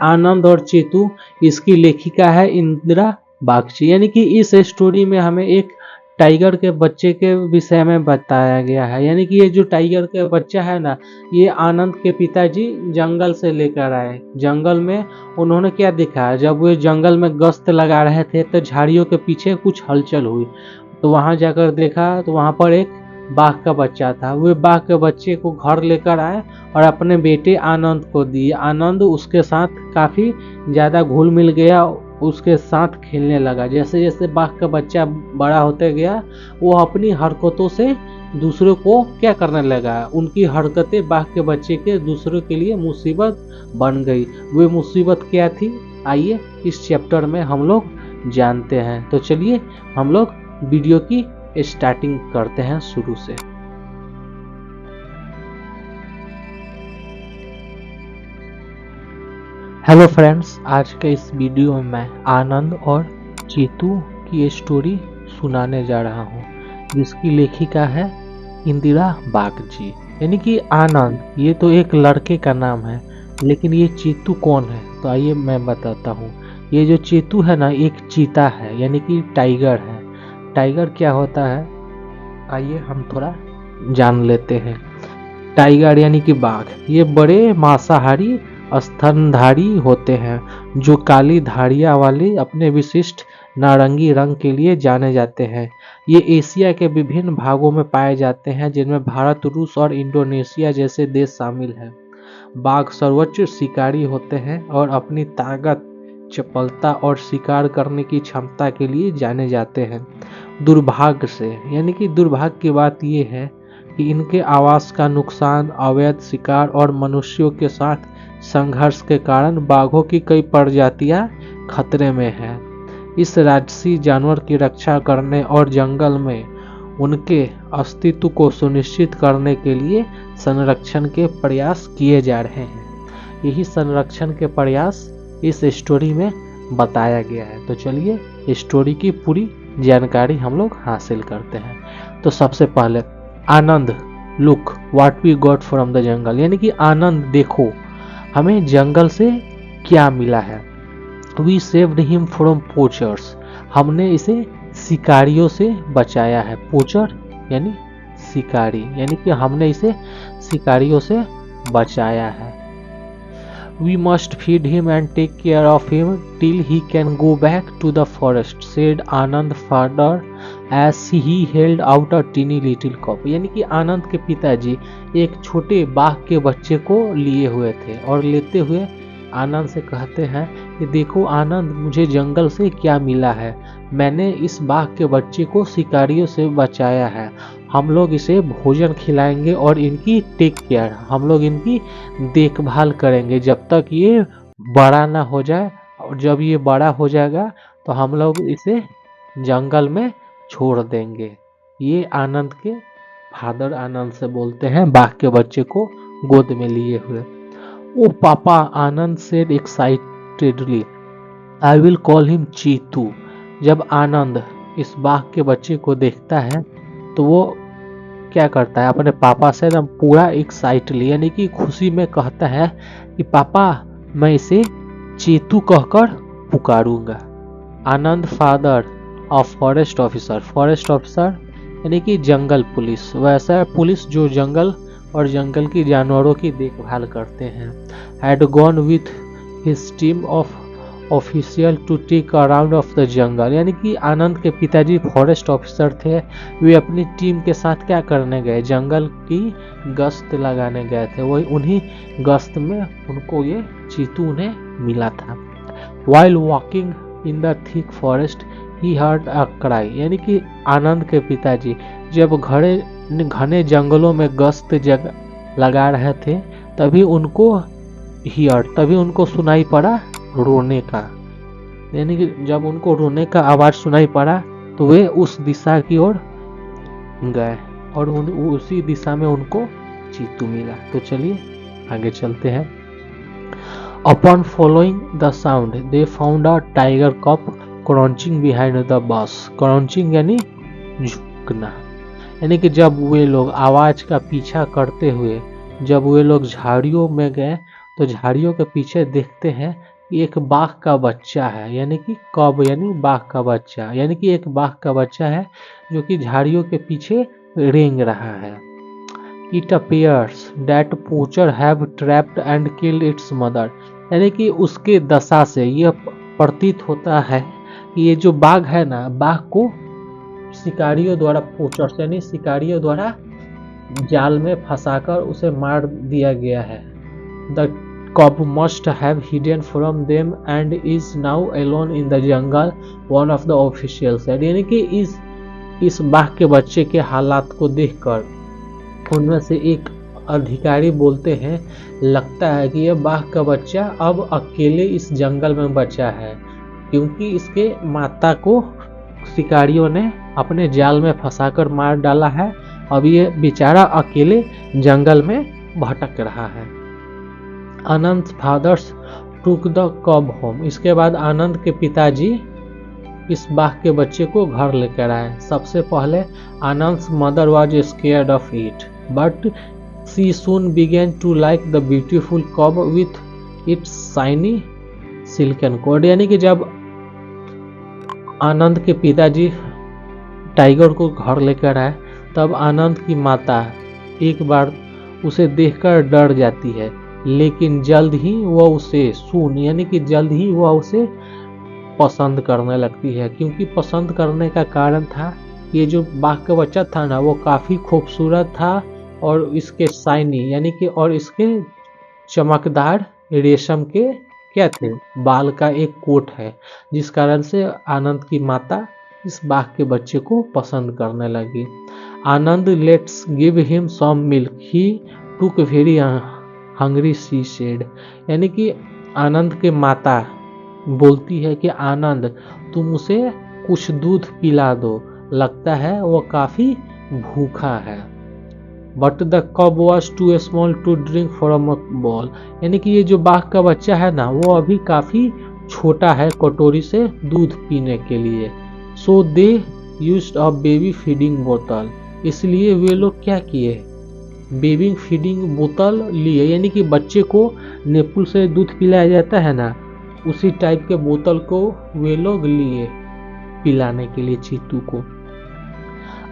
आनंद और चेतू, इसकी लेखिका है इंदिरा बागची। यानी कि इस स्टोरी में हमें एक टाइगर के बच्चे के विषय में बताया गया है। यानी कि ये जो टाइगर का बच्चा है ना, ये आनंद के पिताजी जंगल से लेकर आए। जंगल में उन्होंने क्या देखा, जब वे जंगल में गश्त लगा रहे थे तो झाड़ियों के पीछे कुछ हलचल हुई, तो वहां जाकर देखा तो वहां पर एक बाघ का बच्चा था। वे बाघ के बच्चे को घर लेकर आए और अपने बेटे आनंद को दिए। आनंद उसके साथ काफी ज्यादा घुल मिल गया, उसके साथ खेलने लगा। जैसे जैसे बाघ का बच्चा बड़ा होते गया, वो अपनी हरकतों से दूसरों को क्या करने लगा, उनकी हरकतें बाघ के बच्चे के दूसरों के लिए मुसीबत बन गई। वे मुसीबत क्या थी, आइए इस चैप्टर में हम लोग जानते हैं। तो चलिए हम लोग वीडियो की स्टार्टिंग करते हैं शुरू से। हेलो फ्रेंड्स, आज के इस वीडियो में मैं आनंद और चेतू की स्टोरी सुनाने जा रहा हूँ, जिसकी लेखिका है इंदिरा बागची। यानी कि आनंद, ये तो एक लड़के का नाम है, लेकिन ये चेतू कौन है, तो आइए मैं बताता हूँ। ये जो चेतू है ना, एक चीता है, यानी कि टाइगर है। टाइगर क्या होता है, आइए हम थोड़ा जान लेते हैं। टाइगर यानी कि बाघ, ये बड़े मांसाहारी स्तनधारी होते हैं, जो काली धारियां वाले अपने विशिष्ट नारंगी रंग के लिए जाने जाते हैं। ये एशिया के विभिन्न भागों में पाए जाते हैं, जिनमें भारत, रूस और इंडोनेशिया जैसे देश शामिल हैं। बाघ सर्वोच्च शिकारी होते हैं और अपनी ताकत, चपलता और शिकार करने की क्षमता के लिए जाने जाते हैं। दुर्भाग्य से, यानी कि दुर्भाग्य की बात यह है कि इनके आवास का नुकसान, अवैध शिकार और मनुष्यों के साथ संघर्ष के कारण बाघों की कई प्रजातियां खतरे में हैं। इस राजसी जानवर की रक्षा करने और जंगल में उनके अस्तित्व को सुनिश्चित करने के लिए संरक्षण के प्रयास किए जा रहे हैं। यही संरक्षण के प्रयास इस स्टोरी में बताया गया है। तो चलिए स्टोरी की पूरी जानकारी हम लोग हासिल करते हैं। तो सबसे पहले Anand, look what we got from the jungle, यानी कि आनंद देखो हमें जंगल से क्या मिला है। We saved him from poachers, हमने इसे शिकारियों से बचाया है। पोचर यानी शिकारी, यानी कि हमने इसे शिकारियों से बचाया है। We must feed him and take care of him till he can go back to the forest, said Anand father as he held out a teeny little cup। यानी कि आनंद के पिताजी एक छोटे बाघ के बच्चे को लिए हुए थे और लेते हुए आनंद से कहते हैं कि देखो आनंद, मुझे जंगल से क्या मिला है। मैंने इस बाघ के बच्चे को शिकारियों से बचाया है। हम लोग इसे भोजन खिलाएंगे और इनकी टेक केयर, हम लोग इनकी देखभाल करेंगे जब तक ये बड़ा ना हो जाए। और जब ये बड़ा हो जाएगा तो हम लोग इसे जंगल में छोड़ देंगे। ये आनंद के फादर आनंद से बोलते हैं, बाघ के बच्चे को गोद में लिए हुए। Oh papa, Anand said excitedly, I will call him Cheetu. जब आनंद इस बाघ के बच्चे को देखता है तो वो क्या करता है, अपने पापा से एकदम पूरा एक्साइटली, यानी कि खुशी में कहता है कि पापा, मैं इसे चेतू कहकर पुकारूंगा। Anand father of forest officer, forest officer यानी कि जंगल पुलिस, वैसा पुलिस जो जंगल और जंगल की जानवरों की देखभाल करते हैं। Had gone with his team of official to take a round of the jungle, यानी कि आनंद के पिताजी फॉरेस्ट ऑफिसर थे। वे अपनी टीम के साथ क्या करने गए, जंगल की गश्त लगाने गए थे। वही उन्हीं गश्त में उनको ये चीतू ने मिला था। While walking in the thick forest he heard a cry, यानी कि आनंद के पिताजी जब घने जंगलों में गश्त लगा रहे थे, तभी उनको सुनाई पड़ा रोने का। यानी कि जब उनको रोने का आवाज सुनाई पड़ा तो वे उस दिशा की ओर गए और उसी दिशा में उनको चीतू मिला। तो चलिए आगे चलते हैं। Upon following the sound they found a tiger cub crouching behind the bush. Crouching यानी झुकना, यानी कि जब वे लोग आवाज का पीछा करते हुए जब वे लोग झाड़ियों में गए तो झाड़ियों के पीछे देखते हैं कि एक बाघ का बच्चा है, यानी कि कब यानी बाघ का बच्चा, यानी कि एक बाघ का बच्चा है जो कि झाड़ियों के पीछे रेंग रहा है। It appears that poacher have trapped and killed its mother, यानी कि उसके दशा से यह प्रतीत होता है कि ये जो बाघ है ना, बाघ को शिकारियों द्वारा, पोचर्स यानी शिकारियों द्वारा जाल में फंसाकर उसे मार दिया गया है। The cub must have hidden from them and is now alone in the jungle, one of the officials said, यानी कि इस बाघ के बच्चे के हालात को देखकर उनमें से एक अधिकारी बोलते हैं, लगता है कि यह बाघ का बच्चा अब अकेले इस जंगल में बचा है, क्योंकि इसके माता को शिकारियों ने अपने जाल में फंसाकर मार डाला है। अब ये बेचारा अकेले जंगल में भटक रहा है। आनंद फादर्स टूक द कब होम, इसके बाद आनंद के पिताजी इस बाघ के बच्चे को घर लेकर आए। सबसे पहले Anand's mother was scared of it, but she soon began to like the beautiful cub with its shiny silken coat, यानी कि जब आनंद के पिताजी टाइगर को घर लेकर आए तब आनंद की माता एक बार उसे देखकर डर जाती है, लेकिन जल्द ही वह उसे यानी कि जल्द ही वह उसे पसंद करने लगती है। क्योंकि पसंद करने का कारण था, ये जो बाघ का बच्चा था ना, वो काफ़ी खूबसूरत था और इसके शाइनी यानी कि और इसके चमकदार रेशम के क्या थे, बाल का एक कोट है, जिस कारण से आनंद की माता इस बाघ के बच्चे को पसंद करने लगी। Anand let's give him some milk, he took very hungry she said, यानी कि आनंद के माता बोलती है कि आनंद तुम उसे कुछ दूध पिला दो, लगता है वो काफ़ी भूखा है। But the cub was too small to drink from a bowl, यानी कि ये जो बाघ का बच्चा है ना, वो अभी काफ़ी छोटा है कटोरी से दूध पीने के लिए। So they used a baby feeding बोतल, इसलिए वे लोग क्या किए, बेबी फीडिंग बोतल लिए, यानी कि बच्चे को नेपुल से दूध पिलाया जाता है ना, उसी टाइप के बोतल को वे लोग लिए पिलाने के लिए चीतू को।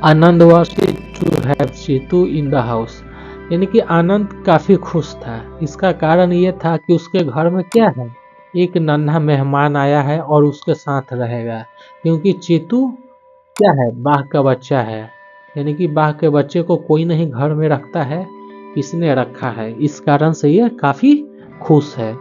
Anand was to have Cheetu in the house, यानी कि आनंद काफ़ी खुश था। इसका कारण ये था कि उसके घर में क्या है, एक नन्हा मेहमान आया है और उसके साथ रहेगा, क्योंकि चीतू क्या है, बाघ का बच्चा है, यानी कि बाघ के बच्चे को कोई नहीं घर में रखता है, इसने रखा है, इस कारण से ये काफ़ी खुश है।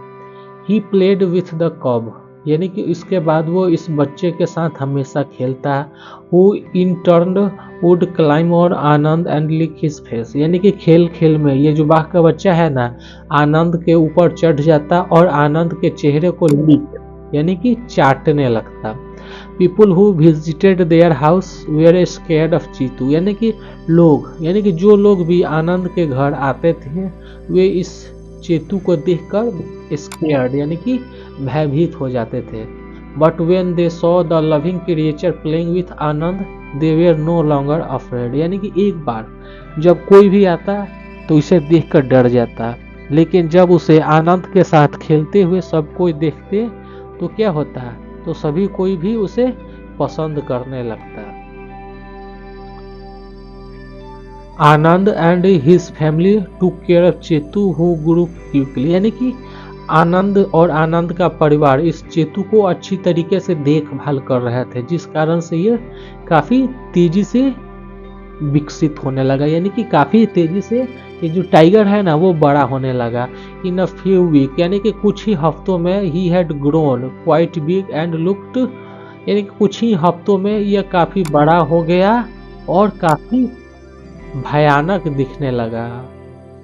ही प्लेड विथ द कब, यानी कि इसके बाद वो इस बच्चे के साथ हमेशा खेलता है। Who in turn would climb और आनंद एंड लिक हिज फेस, यानी कि खेल खेल में ये जो बाघ का बच्चा है ना, आनंद के ऊपर चढ़ जाता और आनंद के चेहरे को लिक यानी कि चाटने लगता। People who visited their house were scared of Cheetu, यानी कि लोग, यानी कि जो लोग भी आनंद के घर आते थे वे इस चेतू को देखकर स्केयर्ड यानी कि भयभीत हो जाते थे। But when they saw the loving creature playing with Anand they were no longer afraid, यानी कि एक बार जब कोई भी आता तो इसे देखकर डर जाता, लेकिन जब उसे आनंद के साथ खेलते हुए सब कोई देखते तो क्या होता, तो सभी कोई भी उसे पसंद करने लगता। Anand and his family took care of Chetu who grew quickly, यानी कि आनंद और आनंद का परिवार इस चेतू को अच्छी तरीके से देखभाल कर रहे थे, जिस कारण से ये काफ़ी तेजी से विकसित होने लगा, यानी कि काफ़ी तेजी से ये जो टाइगर है ना वो बड़ा होने लगा। इन अ फ्यू वीक, यानी कि कुछ ही हफ्तों में he had grown quite big and looked, यानी कि कुछ ही हफ्तों में यह काफ़ी बड़ा हो गया और काफ़ी भयानक दिखने लगा।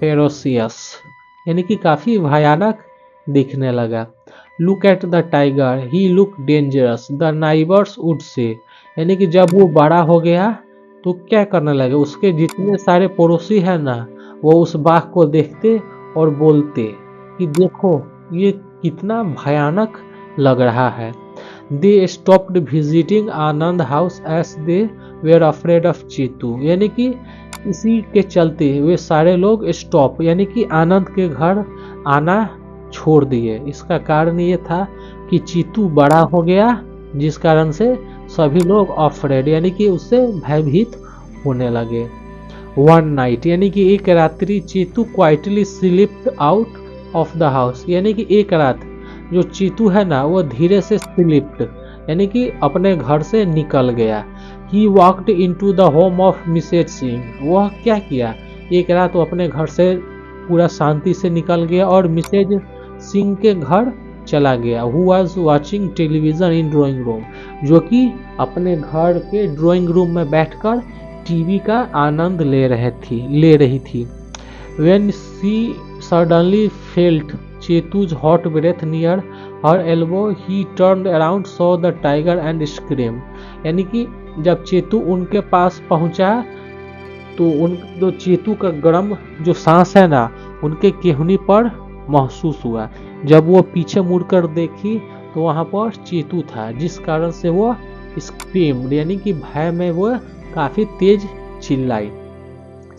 फेरोसियस, यानी कि काफ़ी भयानक दिखने लगा। Look at the tiger he look dangerous the neighbours would say, यानी कि जब वो बड़ा हो गया तो क्या करने लगे, उसके जितने सारे पड़ोसी हैं ना वो उस बाघ को देखते और बोलते कि देखो ये कितना भयानक लग रहा है। They stopped visiting Anand house as they were afraid of Cheetu, यानी कि इसी के चलते वे सारे लोग स्टॉप यानी कि आनंद के घर आना छोड़ दिए। इसका कारण ये था कि चीतू बड़ा हो गया, जिस कारण से सभी लोग अफ्रेड यानी कि उससे भयभीत होने लगे। वन नाइट यानी कि एक रात्रि Cheetu quietly slipped out of the house, यानी कि एक रात जो चीतू है ना वो धीरे से स्लिप्ड यानी कि अपने घर से निकल गया। He walked into the home of Mrs Singh. वह क्या किया, एक रात वो अपने घर से पूरा शांति से निकल गया और मिसेज सिंह के घर चला गया। Who was watching television in drawing room, जो कि अपने घर के ड्राइंग रूम में बैठकर टीवी का आनंद ले रही थी। When she suddenly felt Chetu's hot breath near her elbow, he turned around, saw the tiger and screamed। यानी कि जब चेतू उनके पास पहुंचा तो जो चेतू का गर्म जो सांस है ना उनके केहनी पर महसूस हुआ। जब वो पीछे मुड़कर देखी तो वहां पर चेतू था, जिस कारण से वो स्क्रीम्ड यानी कि भय में वो काफी तेज चिल्लाई।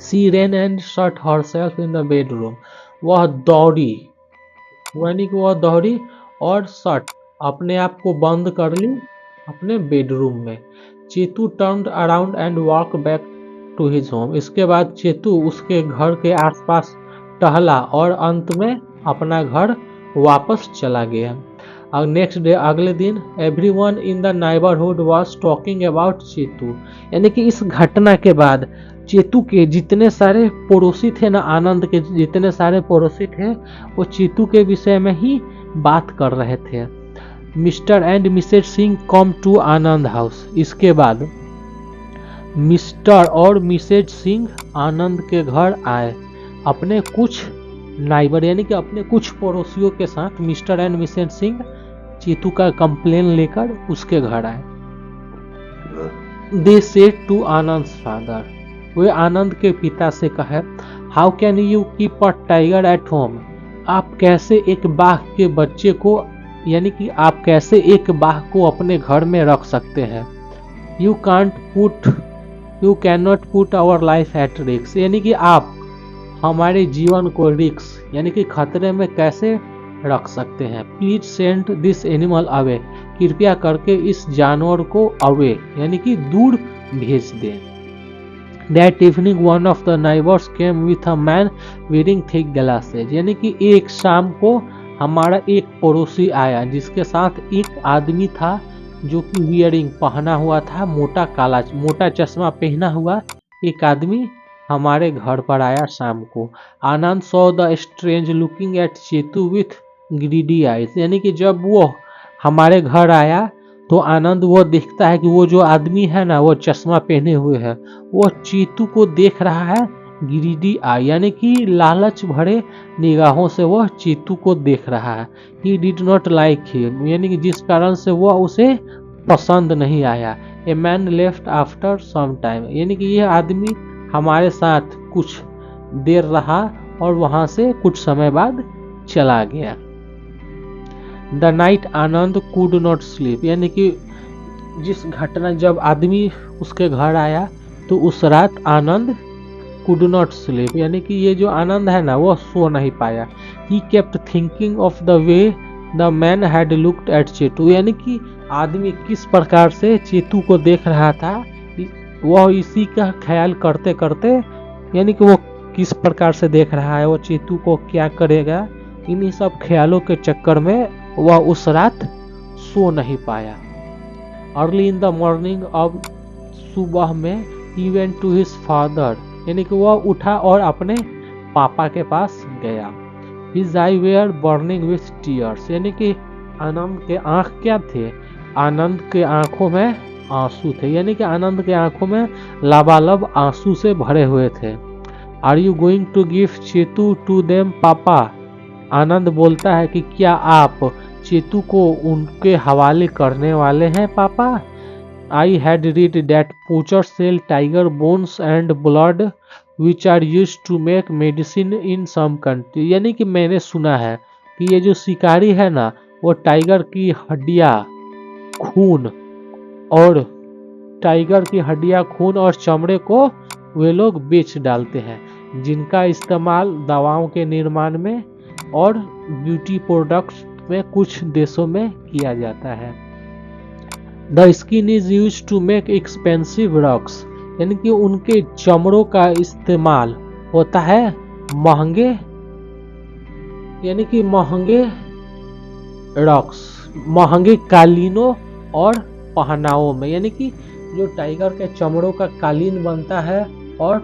She ran and shut herself in the bedroom। वह दौड़ी यानी कि वह दौड़ी और शट अपने आप को बंद कर ली अपने बेडरूम में। Chetu turned around and walk back to his home. इसके बाद चेतू उसके घर के आसपास टहला और अंत में अपना घर वापस चला गया। और नेक्स्ट डे अगले दिन everyone in the neighbourhood was talking about Chetu, यानी कि इस घटना के बाद चेतू के जितने सारे पड़ोसी थे ना, आनंद के जितने सारे पड़ोसी थे वो चेतू के विषय में ही बात कर रहे थे। Mr and Mrs Singh come to Anand house. इसके बाद मिस्टर और मिसेज सिंह आनंद के घर आए अपने कुछ नाइबर यानी कि अपने कुछ पड़ोसियों के साथ। Mr and Mrs Singh Chetu का कंप्लेन लेकर उसके घर आए। They said to Anand's father, वे आनंद के पिता से कहे, how can you keep a tiger at home. आप कैसे एक बाघ के बच्चे को यानी कि आप कैसे एक बाघ को अपने घर में रख सकते हैं। You can not put our life at risk, यानी कि आप हमारे जीवन को रिस्क यानी कि खतरे में कैसे रख सकते हैं। Please send this animal away, कृपया करके इस जानवर को अवे यानी कि दूर भेज दें। That evening one of the neighbors came with a man wearing thick glasses, यानी कि एक शाम को हमारा एक पड़ोसी आया जिसके साथ एक आदमी था जो कि वियरिंग पहना हुआ था, मोटा चश्मा पहना हुआ एक आदमी हमारे घर पर आया शाम को। Anand saw the strange looking at Chetu with greedy eyes, यानी कि जब वो हमारे घर आया तो आनंद वो देखता है कि वो जो आदमी है ना वो चश्मा पहने हुए है, वो चीतू को देख रहा है गिरिडी आई यानी कि लालच भरे निगाहों से वह चीतू को देख रहा है। He did not like him, यानी कि जिस कारण से वह उसे पसंद नहीं आया। A man left after some time, यानी कि यह आदमी हमारे साथ कुछ देर रहा और वहां से कुछ समय बाद चला गया। The night Anand could not sleep, यानी कि जिस घटना जब आदमी उसके घर आया तो उस रात आनंद कुड नॉट स्लीप, यानी कि ये जो आनंद है ना वो सो नहीं पाया। He kept thinking of the way the man had looked at Chetu, यानी कि आदमी किस प्रकार से चेतू को देख रहा था वह इसी का ख्याल करते करते, यानी कि वो किस प्रकार से देख रहा है, वो चेतू को क्या करेगा, इन्हीं सब ख्यालों के चक्कर में वह उस रात सो नहीं पाया। अर्ली इन द मॉर्निंग, अब सुबह में, he went to his father, यानी कि वह उठा और अपने पापा के पास गया। His eyes were burning with tears, यानी कि आनंद के आंख क्या थे, आनंद के आंखों में आंसू थे, यानी कि आनंद के आंखों में लबालब आंसू से भरे हुए थे। Are you going to give Chetu to them पापा, आनंद बोलता है कि क्या आप चेतू को उनके हवाले करने वाले हैं पापा। I had read that poacher sell tiger bones and blood which are use to make medicine in some country, यानी कि मैंने सुना है कि ये जो शिकारी है ना वो टाइगर की हड्डियाँ खून और चमड़े को वे लोग बेच डालते हैं, जिनका इस्तेमाल दवाओं के निर्माण में और ब्यूटी प्रोडक्ट्स में कुछ देशों में किया जाता है। The skin is use to make expensive rocks, यानी कि उनके चमड़ों का इस्तेमाल होता है महंगे, यानी कि महंगे रॉक्स, महंगे कालीनों और पहनावों में, यानी कि जो टाइगर के चमड़ों का कालीन बनता है और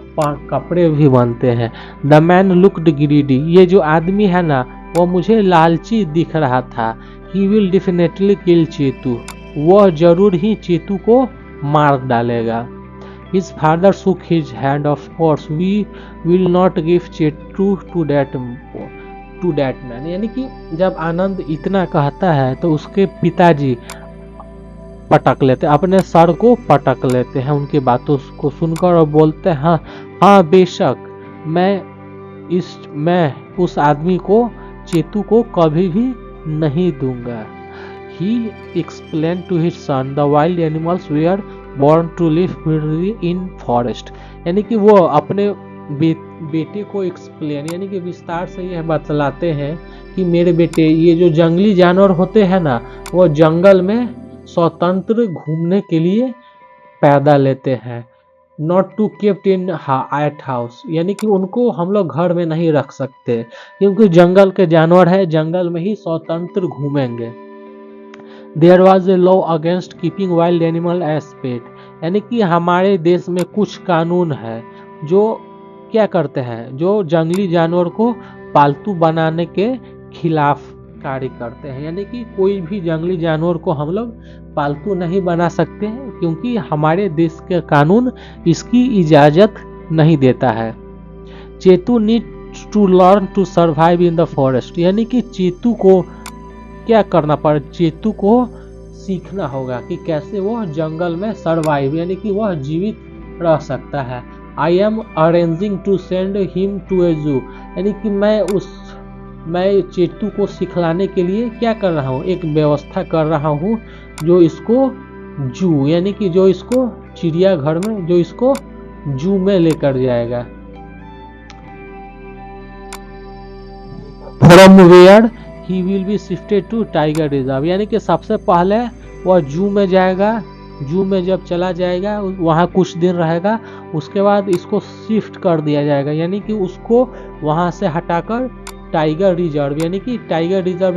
कपड़े भी बनते हैं। द मैन लुक्ड ग्रीडी, ये जो आदमी है ना वो मुझे लालची दिख रहा था। He will definitely kill Chetu, वह जरूर ही चेतू को मार डालेगा। His father shook his hand, of course we will not give Chetu to that man, यानी कि जब आनंद इतना कहता है तो उसके पिताजी पटक लेते, अपने सर को पटक लेते हैं उनकी बातों को सुनकर और बोलते हैं हाँ हाँ बेशक, मैं उस आदमी को, चेतू को कभी भी नहीं दूंगा। He explained to his son the wild animals were born to live freely in forest, यानी कि वो अपने बेटे को एक्सप्लेन यानी कि विस्तार से यह बतलाते हैं कि मेरे बेटे, ये जो जंगली जानवर होते हैं ना वो जंगल में स्वतंत्र घूमने के लिए पैदा लेते हैं। Not to kept in at house, यानी कि उनको हम लोग घर में नहीं रख सकते क्योंकि जंगल के जानवर है, जंगल में ही स्वतंत्र घूमेंगे। There was a law against keeping wild animal as pet, यानी कि हमारे देश में कुछ कानून है जो क्या करते हैं, जो जंगली जानवर को पालतू बनाने के खिलाफ कार्य करते हैं, यानी कि कोई भी जंगली जानवर को हम लोग पालतू नहीं बना सकते हैं क्योंकि हमारे देश के कानून इसकी इजाजत नहीं देता है। Chetu needs to learn to survive in the forest, यानी कि चेतू को क्या करना पड़े, चेतू को सीखना होगा कि कैसे वह जंगल में सर्वाइव यानी कि वह जीवित रह सकता है। I am arranging to send him to a zoo, यानी कि मैं चेतू को सिखलाने के लिए क्या कर रहा हूँ, एक व्यवस्था कर रहा हूँ जो इसको जू यानी कि जो इसको चिड़ियाघर में, जो इसको जू में लेकर जाएगा। From where he will be shifted to tiger reserve, यानी कि सबसे पहले वह जू में जाएगा, जू में जब चला जाएगा वहाँ कुछ दिन रहेगा, उसके बाद इसको शिफ्ट कर दिया जाएगा, यानी कि उसको वहाँ से हटाकर टाइगर रिजर्व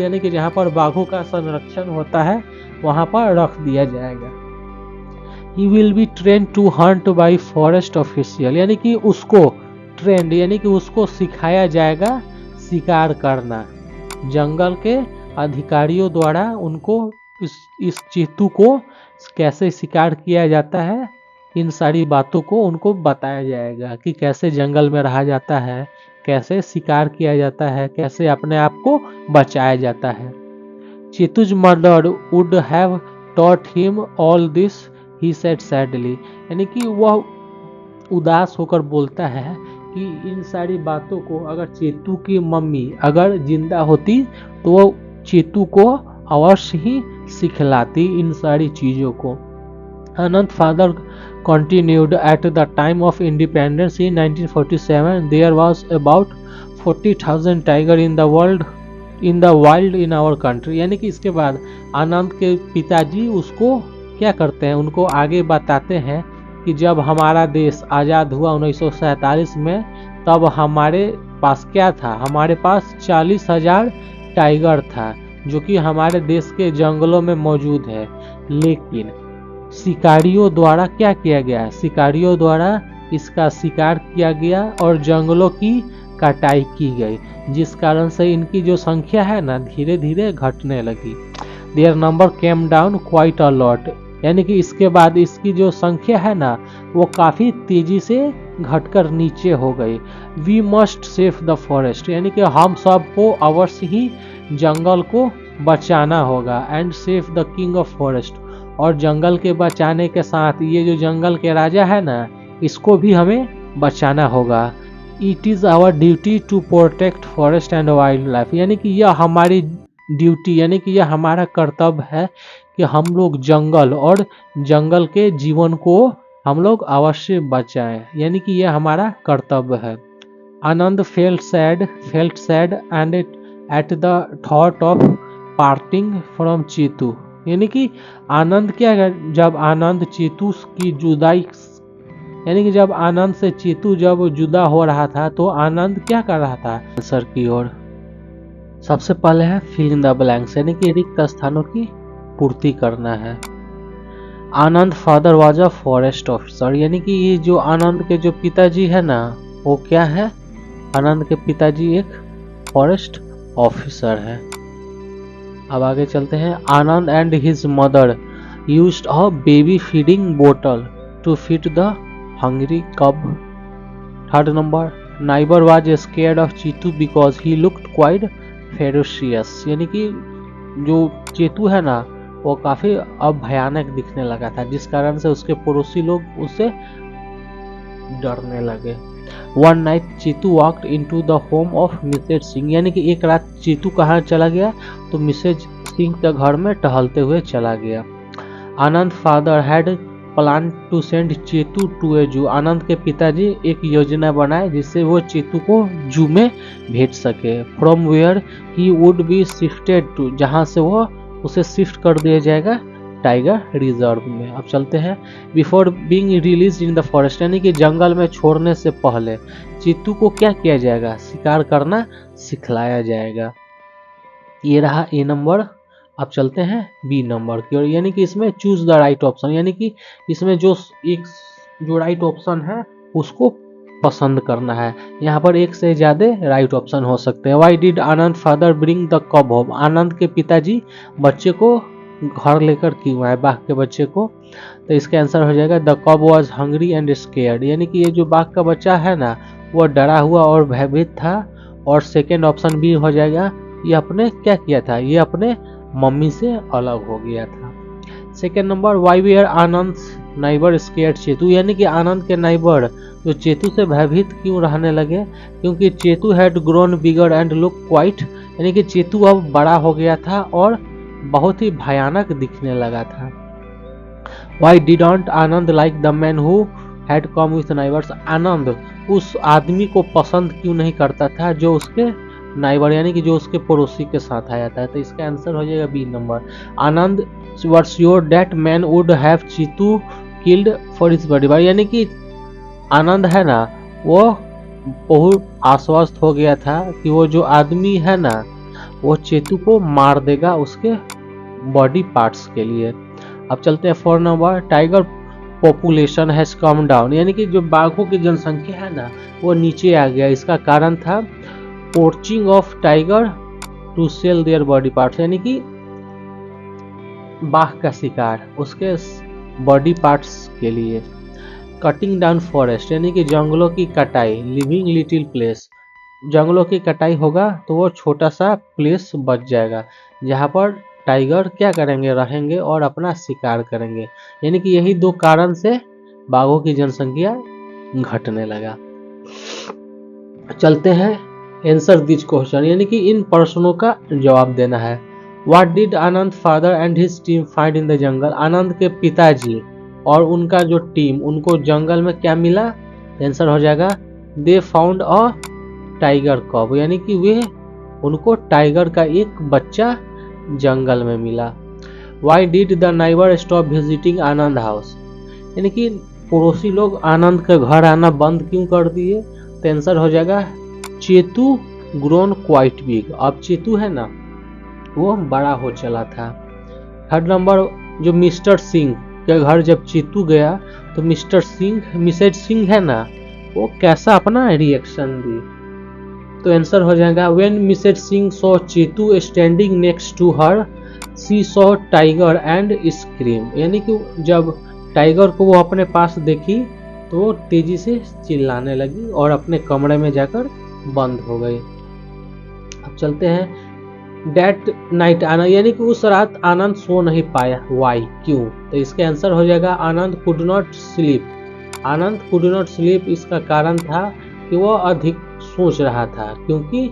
यानी कि जहाँ पर बाघों का संरक्षण होता है वहाँ पर रख दिया जाएगा। He will be train to hunt by forest official, यानी कि उसको ट्रेंड यानी कि उसको सिखाया जाएगा शिकार करना, जंगल के अधिकारियों द्वारा उनको इस चेतू को कैसे शिकार किया जाता है, इन सारी बातों को उनको बताया जाएगा कि कैसे जंगल में रहा जाता है, कैसे शिकार किया जाता है, कैसे अपने आप को बचाया जाता है। Chetu's murder would have taught him all this, he said sadly, यानी कि वह उदास होकर बोलता है कि इन सारी बातों को अगर चेतू की मम्मी अगर जिंदा होती तो वो चेतू को अवश्य ही सिखलाती इन सारी चीज़ों को। अनंत father continued at the time of independence in 1947 there was about 40,000 tiger in the wild in our country, यानी कि इसके बाद आनंद के पिताजी उसको क्या करते हैं, उनको आगे बताते हैं कि जब हमारा देश आज़ाद हुआ 1947 में तब हमारे पास क्या था, हमारे पास 40,000 टाइगर था जो कि हमारे देश के जंगलों में मौजूद है, लेकिन शिकारियों द्वारा क्या किया गया, शिकारियों द्वारा इसका शिकार किया गया और जंगलों की कटाई की गई, जिस कारण से इनकी जो संख्या है ना धीरे धीरे घटने लगी। Their number came down quite a lot, यानी कि इसके बाद इसकी जो संख्या है ना वो काफ़ी तेजी से घटकर नीचे हो गई। We must save the forest, यानी कि हम सबको अवश्य ही जंगल को बचाना होगा, and save the king of forest, और जंगल के बचाने के साथ ये जो जंगल के राजा है ना इसको भी हमें बचाना होगा। It is our duty to protect forest and wildlife, यानी कि यह हमारी ड्यूटी यानी कि यह हमारा कर्तव्य है कि हम लोग जंगल और जंगल के जीवन को हम लोग अवश्य बचाएं, यानी कि यह हमारा कर्तव्य है। Anand felt sad and at the thought of parting from Chetu. यानी कि आनंद क्या है, जब आनंद चेतू की जुदाई, यानी कि जब आनंद से चेतू जब जुदा हो रहा था तो आनंद क्या कर रहा था आंसर की ओर। सबसे पहले है फिल इन द ब्लैंक्स, यानी कि रिक्त स्थानों की पूर्ति करना है। Anand father was a forest officer, यानी कि ये जो आनंद के जो पिताजी है ना, वो क्या है, आनंद के पिताजी एक फॉरेस्ट ऑफिसर है। अब आगे चलते हैं। Anand and his mother used a baby feeding bottle to feed the hungry cub. Third number, neighbour was scared of Cheetu because he looked quite ferocious, यानी कि जो चेतू है ना वो काफी अब भयानक दिखने लगा था, जिस कारण से उसके पड़ोसी लोग उससे डरने लगे। One night Cheetu walked into the home of Mrs Singh, यानी कि एक रात चीतू कहाँ चला गया, तो मिसेज सिंह के घर में टहलते हुए चला गया। Anand father had plan to send Chetu to a zoo, Anand के पिताजी एक योजना बनाए जिससे वो चेतू को जू में भेज सके। From where he would be shifted to, जहाँ से वो उसे शिफ्ट कर दिया जाएगा टाइगर रिजर्व में। अब चलते हैं। Before being release in the forest, यानी कि जंगल में छोड़ने से पहले चीतू को क्या किया जाएगा, शिकार करना सिखलाया जाएगा। ये रहा ए नंबर। अब चलते हैं बी नंबर की ओर, यानी कि इसमें चूज द राइट ऑप्शन, यानी कि इसमें जो राइट ऑप्शन है उसको पसंद करना है। यहाँ पर एक से ज्यादा राइट ऑप्शन हो सकते हैं। Why did Anand father bring the कब होम, आनंद के पिताजी बच्चे को घर लेकर क्यों आए, बाघ के बच्चे को, तो इसका आंसर हो जाएगा the cub was hungry and scared, यानी कि ये जो बाघ का बच्चा है ना वो डरा हुआ और भयभीत था। और सेकेंड ऑप्शन भी हो जाएगा, ये अपने क्या किया था, ये अपने मम्मी से अलग हो गया था। Second number, why were Anand neighbour scared Chetu, यानी कि आनंद के नाइबर जो चेतू से भयभीत क्यों रहने लगे, क्योंकि Chetu had grown bigger and look quite, यानी कि चेतू अब बड़ा हो गया था और बहुत ही भयानक दिखने लगा था। Why didn't Anand like the man who had come with neighbours, Anand उस आदमी को पसंद क्यों नहीं करता था जो उसके नाइबर, यानी कि जो उसके पड़ोसी के साथ आया था, तो इसका आंसर हो जाएगा B number. Anand was sure that man would have Chetu killed for his body, यानी कि आनंद है ना वो बहुत आश्वस्त हो गया था कि वो जो आदमी है ना वो चेतू को मार देगा उसके बॉडी पार्ट्स के लिए। अब चलते हैं 4 number, tiger population has come down, यानी कि जो बाघों की जनसंख्या है ना वो नीचे आ गया, इसका कारण था poaching of tiger to sell their body parts, यानी कि बाघ का शिकार उसके बॉडी पार्ट्स के लिए। कटिंग डाउन फॉरेस्ट, यानी कि जंगलों की कटाई। लिविंग लिटिल प्लेस, जंगलों की कटाई होगा तो वो छोटा सा प्लेस बच जाएगा जहाँ पर टाइगर क्या करेंगे, रहेंगे और अपना शिकार करेंगे, यानी कि यही दो कारण से बाघों की जनसंख्या घटने लगा। चलते हैं आंसर दिस क्वेश्चन, यानी कि इन प्रश्नों का जवाब देना है। What did Anand father and his team find in the jungle, Anand के पिताजी और उनका जो टीम उनको जंगल में क्या मिला, आंसर हो जाएगा दे फाउंड अ टाइगर कब, यानी कि वे उनको टाइगर का एक बच्चा जंगल में मिला। Why did the neighbour stop visiting Anand house, यानी कि पड़ोसी लोग आनंद के घर आना बंद क्यों कर दिए, तो आंसर हो जाएगा चेतू ग्रोन क्वाइट बिग, अब चेतू है ना वो बड़ा हो चला था। थर्ड नंबर, जो मिस्टर सिंह के घर जब चेतू गया तो मिस्टर सिंह, मिसेज सिंह है ना वो कैसा अपना रिएक्शन दी, तो आंसर हो जाएगा when Mrs Singh saw Chetu standing next to her she saw tiger and scream, यानी कि जब टाइगर को वो अपने पास देखी तो वो तेजी से चिल्लाने लगी और अपने कमरे में जाकर बंद हो गई। अब चलते हैं डेट नाइट आनंद, यानी कि उस रात आनंद सो नहीं पाया, वाई क्यों, तो इसका आंसर हो जाएगा Anand could not sleep, Anand could not sleep, इसका कारण था कि वो अधिक सोच रहा था, क्योंकि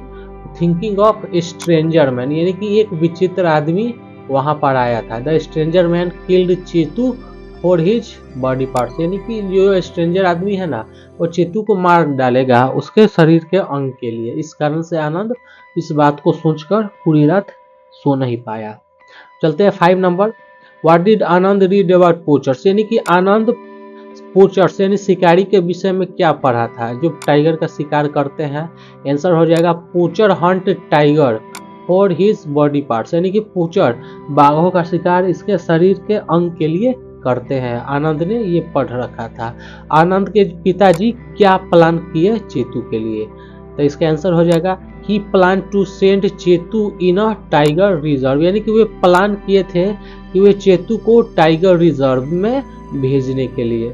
थिंकिंग ऑफ स्ट्रेंजर मैन, यानी कि एक विचित्र आदमी वहां पर आया था। The stranger man killed Chetu for his body parts, यानी कि जो स्ट्रेंजर आदमी है ना वो चेतू को मार डालेगा उसके शरीर के अंग के लिए, इस कारण से आनंद इस बात को सोचकर पूरी रात सो नहीं पाया। चलते हैं 5 number. What did Anand read about poachers, यानी कि आनंद पोचर्स यानी शिकारी के विषय में क्या पढ़ा था, जो टाइगर का शिकार करते हैं। आंसर हो जाएगा पोचर Hunt tiger for his body parts, यानी कि पोचर बाघों का शिकार इसके शरीर के अंग के लिए करते हैं। आनंद ने ये पढ़ रखा था। आनंद के पिताजी क्या प्लान किए चेतू के लिए, तो इसका आंसर हो जाएगा he plan to send Chetu in a tiger reserve, यानी कि वे प्लान किए थे कि वे चेतू को टाइगर रिजर्व में भेजने के लिए।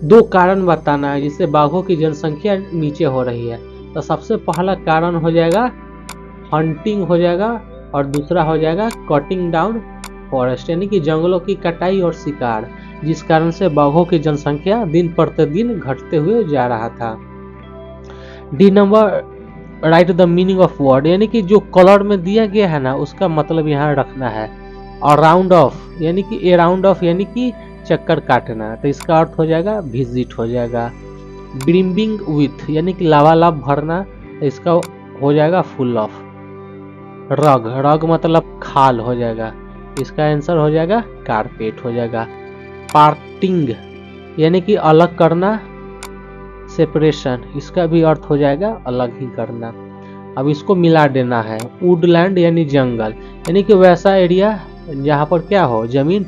2 कारण बताना है जिससे बाघों की जनसंख्या नीचे हो रही है। तो सबसे पहला कारण हो जाएगा हंटिंग हो जाएगा, और दूसरा हो जाएगा कटिंग डाउन फॉरेस्ट, यानी कि जंगलों की कटाई और शिकार, जिस कारण से बाघों की जनसंख्या दिन प्रतिदिन घटते हुए जा रहा था। D number, right the meaning of word, यानी कि जो कलर में दिया गया है ना उसका मतलब यहाँ रखना है। और राउंड ऑफ यानी कि ए राउंड ऑफ यानी कि चक्कर काटना, तो इसका अर्थ हो जाएगा विजिट हो जाएगा। ब्रिमिंग विथ यानी कि लावालाप भरना, तो इसका हो जाएगा फुल ऑफ। रग, रग मतलब खाल हो जाएगा, इसका आंसर हो जाएगा कारपेट हो जाएगा। पार्टिंग यानी कि अलग करना, सेपरेशन, इसका भी अर्थ हो जाएगा अलग ही करना। अब इसको मिला देना है। वुडलैंड यानी जंगल, यानी कि वैसा एरिया जहाँ पर क्या हो, जमीन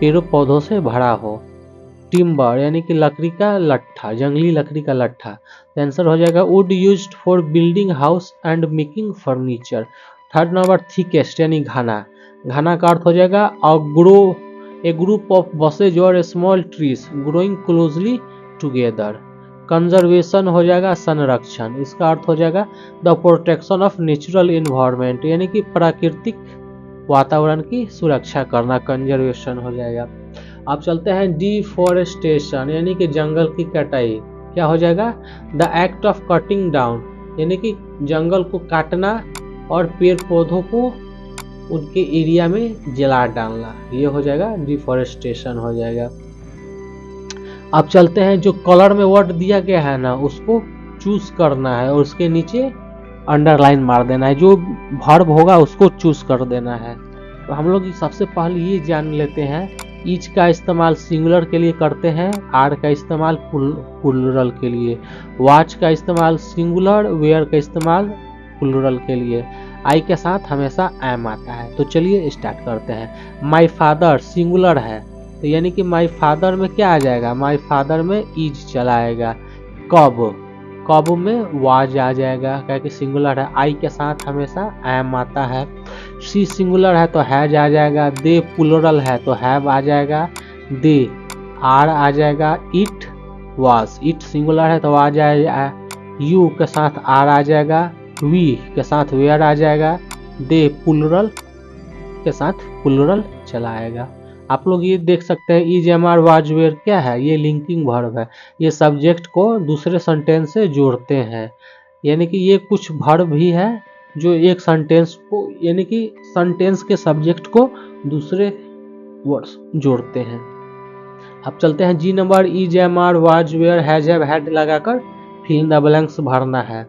पेड़ों पौधों से भरा हो। टिम्बर यानी कि लकड़ी का लट्ठा, जंगली लकड़ी का लट्ठा, आंसर हो जाएगा would used for building house and making furniture. 3rd number, thickest यानी घना, घना का अर्थ हो जाएगा ए ग्रुप ऑफ बसेज और small trees growing closely together. Conservation हो जाएगा संरक्षण, इसका अर्थ हो जाएगा the protection of natural environment, यानी कि प्राकृतिक वातावरण की सुरक्षा करना, कंजर्वेशन हो जाएगा। अब चलते हैं डिफॉरेस्टेशन यानी कि जंगल की कटाई, क्या हो जाएगा the act of cutting down, यानी कि जंगल को काटना और पेड़ पौधों को उनके एरिया में जला डालना, ये हो जाएगा डिफॉरेस्टेशन हो जाएगा। अब चलते हैं जो कलर में वर्ड दिया गया है ना उसको चूज करना है और उसके नीचे अंडरलाइन मार देना है, जो वर्ब होगा उसको चूज कर देना है। तो हम लोग सबसे पहले ये जान लेते हैं, ईच का इस्तेमाल सिंगुलर के लिए करते हैं, आर का इस्तेमाल प्लूरल के लिए, वॉच का इस्तेमाल सिंगुलर, वेयर का इस्तेमाल प्लूरल के लिए, आई के साथ हमेशा एम आता है। तो चलिए स्टार्ट करते हैं। माई फादर सिंगुलर है, तो यानी कि माई फादर में क्या आ जाएगा, माई फादर में इज चला आएगा। कब, कब में वाज आ जाएगा क्योंकि सिंगुलर है। आई के साथ हमेशा एम आता है। सी सिंगुलर है तो हैज आ जाएगा। दे प्लूरल है तो हैव आ जाएगा। दे आर आ जाएगा। इट वाज, इट सिंगुलर है तो आ जाएगा। यू के साथ आर आ जाएगा। वी के साथ वेयर आ जाएगा। दे प्लूरल के साथ प्लूरल चला आएगा। आप लोग ये देख सकते हैं is am are was were क्या है, ये लिंकिंग वर्ब है, ये सब्जेक्ट को दूसरे सेंटेंस से जोड़ते हैं। यानी कि ये कुछ वर्ब भी है जो एक सेंटेंस को, यानी कि सेंटेंस के सब्जेक्ट को दूसरे वर्ड्स जोड़ते हैं। अब चलते हैं G number, is am are was were has have had लगाकर फिल इन द ब्लैंक्स भरना है।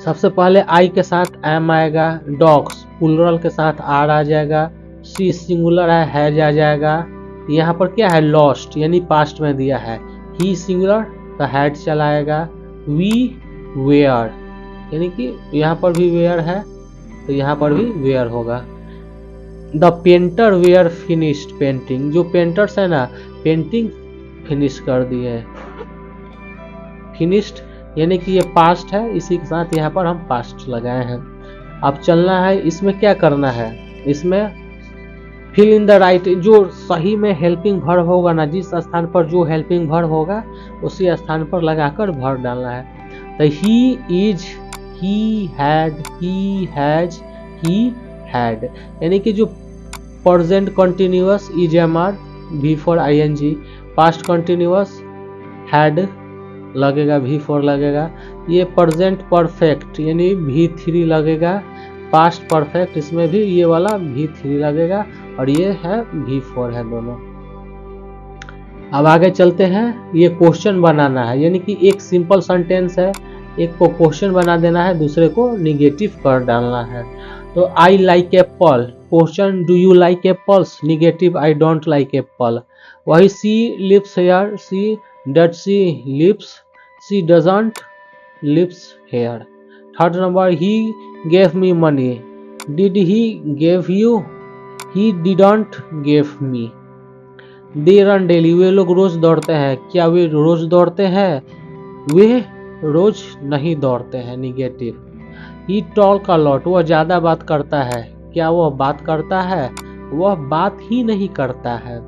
सबसे पहले आई के साथ एम आएगा। डॉग्स प्लूरल के साथ आर आ जाएगा। सी सिंगुलर है, हैज आ जाएगा। यहाँ पर क्या है, लॉस्ट यानी पास्ट में दिया है। ही सिंगुलर तो हैड चलाएगा। वी वेयर यानी कि यहाँ पर भी वेयर है तो यहाँ पर भी वेयर होगा। The painter were finished painting, जो पेंटर्स है ना पेंटिंग फिनिश कर दिए। फिनिश्ड यानी कि ये पास्ट है, इसी के साथ यहाँ पर हम पास्ट लगाए हैं। अब चलना है, इसमें क्या करना है, इसमें फिल इन द राइट, जो सही में हेल्पिंग वर्ब होगा ना, जिस स्थान पर जो हेल्पिंग वर्ब होगा उसी स्थान पर लगाकर भर डालना है। तो he is, he had, he has, he had, यानी कि जो present continuous is am are V for I N G, past continuous had लगेगा, वी फॉर लगेगा। ये प्रेजेंट परफेक्ट यानी V3 लगेगा। पास्ट परफेक्ट इसमें भी ये वाला V3 लगेगा और ये है V4 है दोनों। अब आगे चलते हैं, ये क्वेश्चन बनाना है, यानी कि एक सिंपल सेंटेंस है, एक को क्वेश्चन बना देना है, दूसरे को निगेटिव कर डालना है। तो I like apple, question do you like apples, negative I don't like apple. वही she lives here, she does she lives, she doesn't lives here. Third number he gave me money, did he gave you, he didn't gave me. They run daily, वे लोग रोज दौड़ते हैं, क्या वे रोज दौड़ते हैं, वे रोज नहीं दौड़ते हैं, negative. He talk a lot, वह ज्यादा बात करता है, क्या वह बात करता है, वह बात ही नहीं करता है।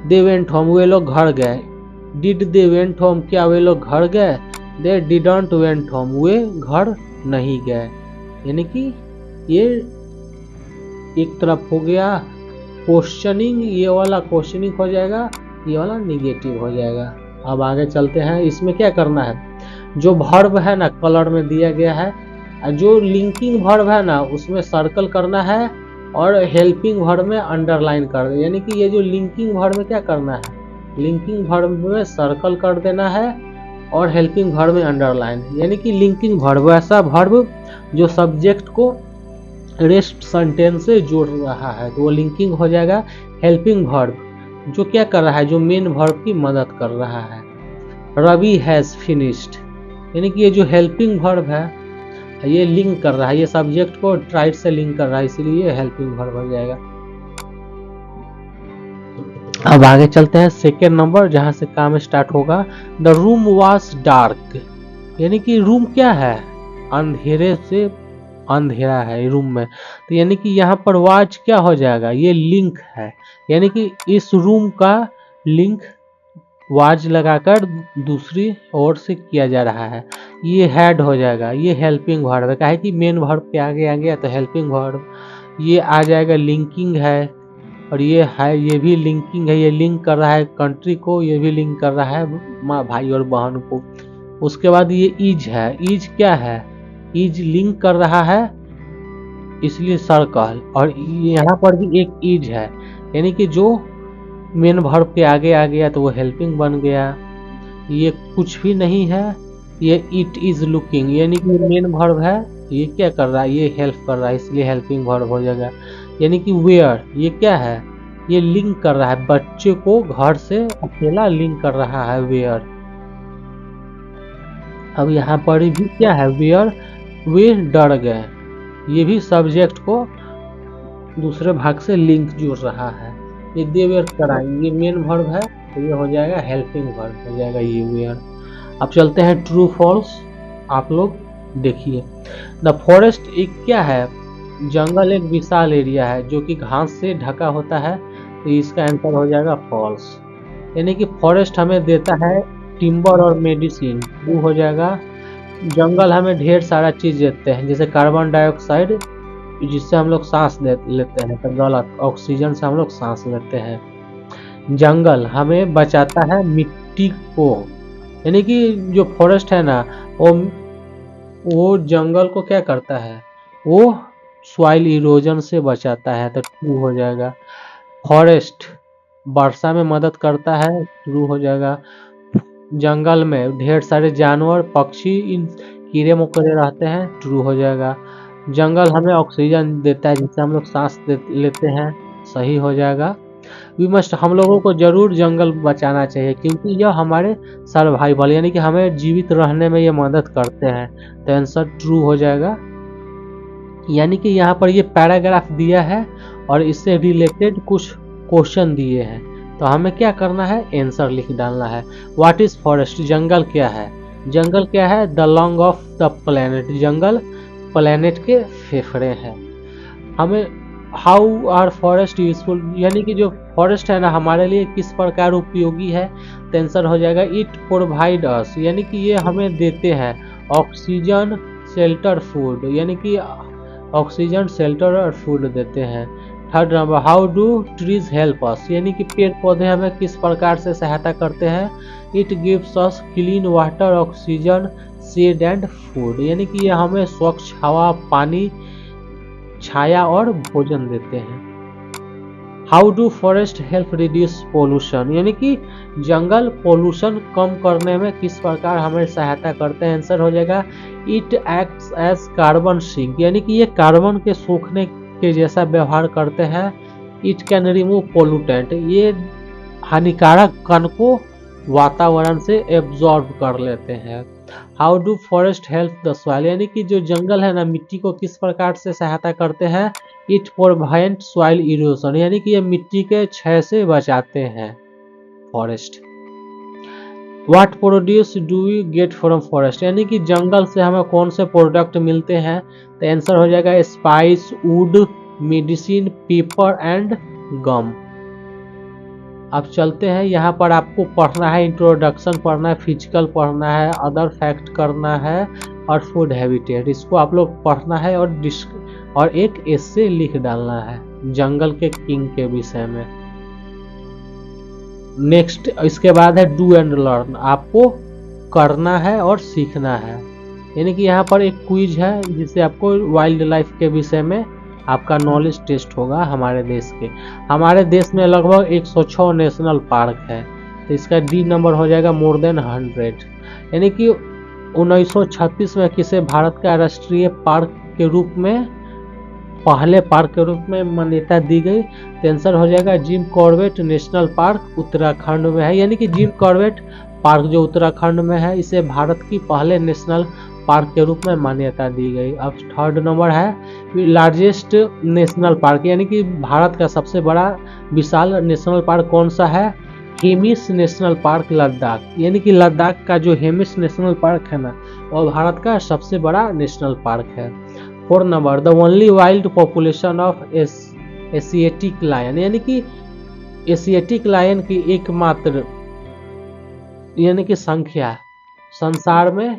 दे वेंट होम, वे लोग घर गए, डिड दे वेंट होम, क्या वे लोग घर गए, दे डिडंट वेंट होम, वे घर नहीं गए। यानी कि ये एक तरफ हो गया क्वेश्चनिंग, ये वाला क्वेश्चनिंग हो जाएगा, ये वाला निगेटिव हो जाएगा। अब आगे चलते हैं, इसमें क्या करना है, जो वर्ब है ना कलर में दिया गया है, जो लिंकिंग वर्ब है ना उसमें सर्कल करना है और हेल्पिंग वर्ब में अंडरलाइन कर दे। यानी कि ये जो लिंकिंग वर्ब में क्या करना है, लिंकिंग वर्ब में सर्कल कर देना है और हेल्पिंग वर्ब में अंडरलाइन। यानी कि लिंकिंग वर्ब ऐसा वर्ब जो सब्जेक्ट को रेस्ट सेंटेंस से जोड़ रहा है, तो वो लिंकिंग हो जाएगा। हेल्पिंग वर्ब जो क्या कर रहा है, जो मेन वर्ब की मदद कर रहा है। रवि हैज फिनिश्ड, यानी कि ये जो हेल्पिंग वर्ब है ये लिंक कर रहा है, ये सब्जेक्ट को ट्राइड से लिंक कर रहा है, इसीलिए ये हेल्पिंग वर्ब हो जाएगा। अब आगे चलते हैं सेकेंड नंबर जहां से काम स्टार्ट होगा। द रूम वॉज डार्क, यानी कि रूम क्या है, अंधेरे से अंधेरा है रूम में, तो यानी कि यहाँ पर वाज क्या हो जाएगा, ये लिंक है। यानी कि इस रूम का लिंक वाज लगाकर दूसरी ओर से किया जा रहा है। ये हैड हो जाएगा, ये हेल्पिंग वर्ब है, काहे कि मेन वर्ब के आगे आ गया तो हेल्पिंग वर्ब, ये आ जाएगा लिंकिंग है, और ये है ये भी लिंकिंग है, ये लिंक कर रहा है कंट्री को, ये भी लिंक कर रहा है माँ भाई और बहन को। उसके बाद ये इज है, इज क्या है, इज लिंक कर रहा है इसलिए सर्कल, और यहाँ पर भी एक इज है, यानी कि जो मेन वर्ब के आगे आ गया तो वो हेल्पिंग बन गया। ये कुछ भी नहीं है, ये इट इज लुकिंग, यानी कि मेन वर्ब है, ये क्या कर रहा है, ये हेल्प कर रहा है, इसलिए हेल्पिंग वर्ब हो जाएगा। यानी कि वेयर, ये क्या है, ये लिंक कर रहा है, बच्चे को घर से अकेला लिंक कर रहा है वेयर। अब यहाँ पर भी क्या है, वेयर वे डर गए, ये भी सब्जेक्ट को दूसरे भाग से लिंक जोड़ रहा है। ये दे वेयर कराएंगे, ये मेन वर्ब है तो ये हो जाएगा हेल्पिंग वर्ब हो जाएगा ये वेयर। अब चलते हैं ट्रू फॉल्स, आप लोग देखिए। द फॉरेस्ट एक क्या है, जंगल एक विशाल एरिया है जो कि घास से ढका होता है, तो इसका आंसर हो जाएगा फॉल्स। यानी कि फॉरेस्ट हमें देता है टिम्बर और मेडिसिन, ट्रू हो जाएगा। जंगल हमें ढेर सारा चीज देते हैं जैसे कार्बन डाइऑक्साइड जिससे हम लोग सांस लेते हैं, तो गलत, ऑक्सीजन से हम लोग सांस लेते हैं। जंगल हमें बचाता है मिट्टी को, यानी कि जो फॉरेस्ट है ना वो जंगल को क्या करता है, वो सॉइल इरोजन से बचाता है, तो ट्रू हो जाएगा। फॉरेस्ट वर्षा में मदद करता है, ट्रू हो जाएगा। जंगल में ढेर सारे जानवर पक्षी इन कीड़े मकोड़े रहते हैं, ट्रू हो जाएगा। जंगल हमें ऑक्सीजन देता है जिससे हम लोग सांस लेते हैं, सही हो जाएगा। वी मस्ट, हम लोगों को जरूर जंगल बचाना चाहिए क्योंकि यह हमारे सर्वाइवल यानी कि हमें जीवित रहने में ये मदद करते हैं, तो आंसर ट्रू हो जाएगा। यानी कि यहाँ पर ये पैराग्राफ दिया है और इससे रिलेटेड कुछ क्वेश्चन दिए हैं, तो हमें क्या करना है, आंसर लिख डालना है। व्हाट इज फॉरेस्ट, जंगल क्या है, जंगल क्या है, the lung of the planet, jungle planet के फेफड़े हैं। हमें हाउ आर फॉरेस्ट यूजफुल, यानी कि जो फॉरेस्ट है ना हमारे लिए किस प्रकार उपयोगी है, तो आंसर हो जाएगा इट प्रोवाइड अस, यानी कि ये हमें देते हैं ऑक्सीजन शेल्टर फूड, यानी कि ऑक्सीजन शेल्टर और फूड देते हैं। Third number how do trees help us, यानी कि पेड़ पौधे हमें किस प्रकार से सहायता करते हैं, it gives us clean water oxygen shade and food, यानी कि ये हमें स्वच्छ हवा पानी छाया और भोजन देते हैं। How do forest help reduce pollution, यानी कि जंगल पोल्यूशन कम करने में किस प्रकार हमें सहायता करते हैं। आंसर हो जाएगा it acts as carbon sink, यानी कि ये कार्बन के सोखने के जैसा व्यवहार करते हैं। इट कैन रिमूव पोल्यूटेंट, ये हानिकारक कण को वातावरण से एब्जॉर्ब कर लेते हैं। How do forest help the soil, यानी कि जो जंगल है ना मिट्टी को किस प्रकार से सहायता करते हैं। इट प्रिवेंट सॉइल इरोजन, यानी कि ये मिट्टी के क्षय से बचाते हैं forest. What produce do you get from forest, यानी कि जंगल से हमें कौन से प्रोडक्ट मिलते हैं। तो आंसर हो जाएगा spice, wood, medicine, paper and gum. अब चलते हैं, यहाँ पर आपको पढ़ना है, इंट्रोडक्शन पढ़ना है, फिजिकल पढ़ना है, अदर फैक्ट करना है और फूड हैबिटेट, इसको आप लोग पढ़ना है और एक एस्से लिख डालना है जंगल के किंग के विषय में। नेक्स्ट इसके बाद है डू एंड लर्न, आपको करना है और सीखना है, यानी कि यहाँ पर एक क्विज है जिससे आपको वाइल्ड लाइफ के विषय में आपका नॉलेज टेस्ट होगा। हमारे देश में लगभग 106 नेशनल पार्क है, तो इसका डी नंबर हो जाएगा मोर देन 100, यानी कि 1936 में किसे भारत का राष्ट्रीय पार्क के रूप में, पहले पार्क के रूप में मान्यता दी गई। तो आंसर हो जाएगा Jim Corbett national park Uttarakhand में है, यानी कि जिम कॉर्बेट पार्क जो उत्तराखंड में है इसे भारत की पहले नेशनल पार्क के रूप में मान्यता दी गई। अब थर्ड नंबर है लार्जेस्ट नेशनल पार्क, यानी कि भारत का सबसे बड़ा विशाल नेशनल पार्क कौन सा है। हेमिस नेशनल पार्क लद्दाख, यानी कि लद्दाख का जो हेमिस नेशनल पार्क है ना वो भारत का सबसे बड़ा नेशनल पार्क है। Fourth number the only wild population of Asiatic lion, यानी कि एशियाटिक लायन की एकमात्र यानी कि संख्या संसार में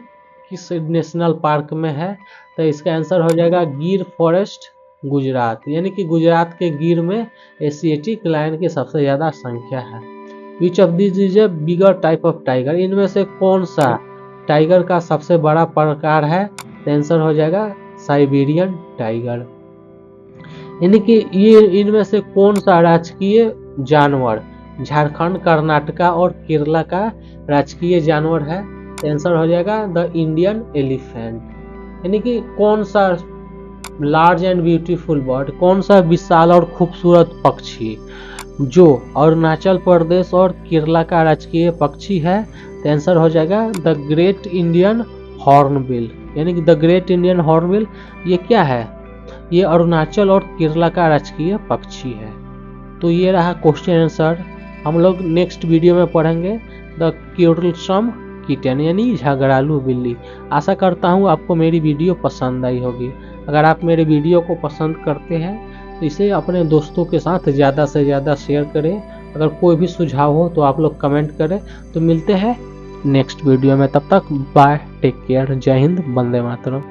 किस नेशनल पार्क में है। तो इसका आंसर हो जाएगा गिर फॉरेस्ट गुजरात, यानी कि गुजरात के गिर में एशियाटिक लायन की सबसे ज़्यादा संख्या है। Which of this is a bigger type of tiger, इनमें से कौन सा टाइगर का सबसे बड़ा प्रकार है। तो आंसर हो जाएगा साइबेरियन टाइगर, यानी कि ये इनमें से कौन सा राजकीय जानवर झारखंड, कर्नाटका और केरला का राजकीय जानवर है। आंसर हो जाएगा द इंडियन एलिफेंट, यानी कि कौन सा लार्ज एंड ब्यूटीफुल बर्ड, कौन सा विशाल और खूबसूरत पक्षी जो अरुणाचल प्रदेश और केरला का राजकीय पक्षी है। तो आंसर हो जाएगा द ग्रेट इंडियन हॉर्नबिल, यानी कि द ग्रेट इंडियन हॉर्नबिल ये क्या है, ये अरुणाचल और केरला का राजकीय पक्षी है। तो ये रहा क्वेश्चन आंसर। हम लोग नेक्स्ट वीडियो में पढ़ेंगे द क्यूरलसम किटन, यानी झगड़ालू बिल्ली। आशा करता हूँ आपको मेरी वीडियो पसंद आई होगी। अगर आप मेरे वीडियो को पसंद करते हैं तो इसे अपने दोस्तों के साथ ज़्यादा से ज़्यादा शेयर करें। अगर कोई भी सुझाव हो तो आप लोग कमेंट करें। तो मिलते हैं नेक्स्ट वीडियो में, तब तक बाय, टेक केयर, जय हिंद, वंदे मातरम।